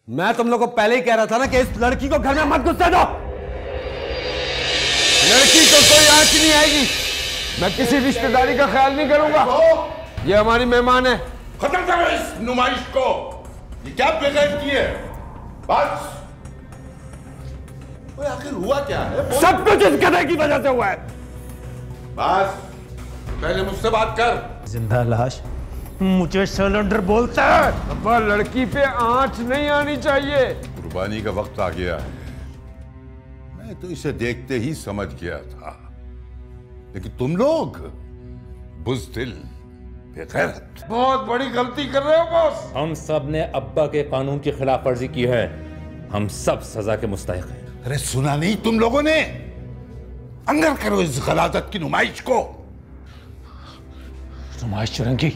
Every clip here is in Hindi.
मैं तुम लोगों को पहले ही कह रहा था ना कि इस लड़की को घर में मत घुसने दो। लड़की को कोई आंच नहीं आएगी। मैं किसी रिश्तेदारी का ख्याल नहीं करूंगा। ये हमारी मेहमान है। खत्म करो इस नुमाइश को। ये क्या बेगैरती है? बस आखिर हुआ क्या है? सब कुछ इस गधे की वजह से हुआ है। बस पहले मुझसे बात कर। जिंदा लाश मुझे सिलेंडर बोलता है। अब्बा लड़की पे आंच नहीं आनी चाहिए। कुर्बानी का वक्त आ गया है। मैं तो इसे देखते ही समझ गया था, लेकिन तुम लोग बुज़दिल, बेगैरत। बहुत बड़ी गलती कर रहे हो बॉस। हम सब ने अब्बा के कानून की खिलाफ वर्जी की है। हम सब सजा के मुस्तहिक हैं। अरे सुना नहीं तुम लोगों ने? अंदर करो इस गलाजत की नुमाइश को। नुमाइश चुरंगी,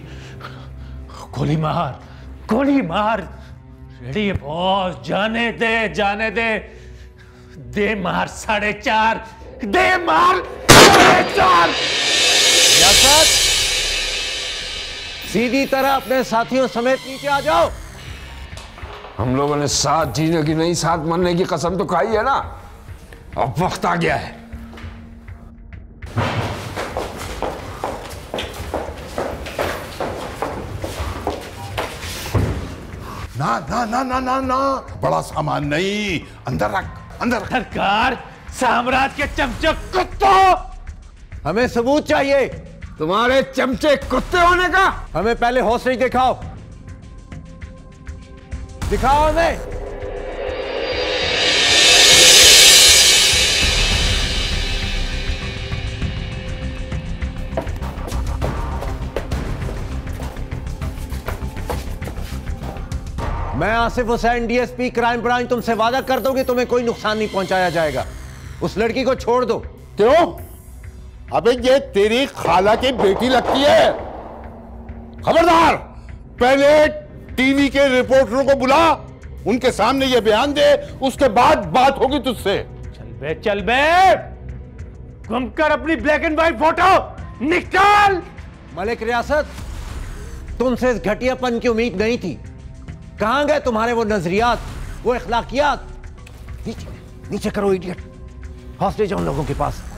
गोली मार, गोली मार। रेडी है बॉस, जाने दे दे मार 4.5, दे मार 4.5। सीधी तरह अपने साथियों समेत नीचे आ जाओ। हम लोगों ने साथ जीने की नहीं, साथ मरने की कसम तो खाई है ना। अब वक्त आ गया है। ना ना ना ना ना ना, बड़ा सामान नहीं, अंदर रख, अंदर रख। सरकार, साम्राज्य के चमचे कुत्तों, हमें सबूत चाहिए। तुम्हारे चमचे कुत्ते होने का। हमें पहले हौसले दिखाओ, दिखाओ हमें। मैं Asif Hussain, DSP crime branch, तुमसे वादा कर दो कि तुम्हें कोई नुकसान नहीं पहुंचाया जाएगा। उस लड़की को छोड़ दो। क्यों? अबे ये तेरी खाला की बेटी लगती है। खबरदार, पहले टीवी के रिपोर्टरों को बुला, उनके सामने ये बयान दे, उसके बाद बात होगी तुझसे। चल बे, घूम कर अपनी ब्लैक एंड व्हाइट फोटो निकाल। मलिक रियासत, तुमसे इस घटियापन की उम्मीद नहीं थी। कहां गए तुम्हारे वो नजरियात, वो इखलाकियात? नीचे नीचे करो इडियट। हौसले जाओ उन लोगों के पास।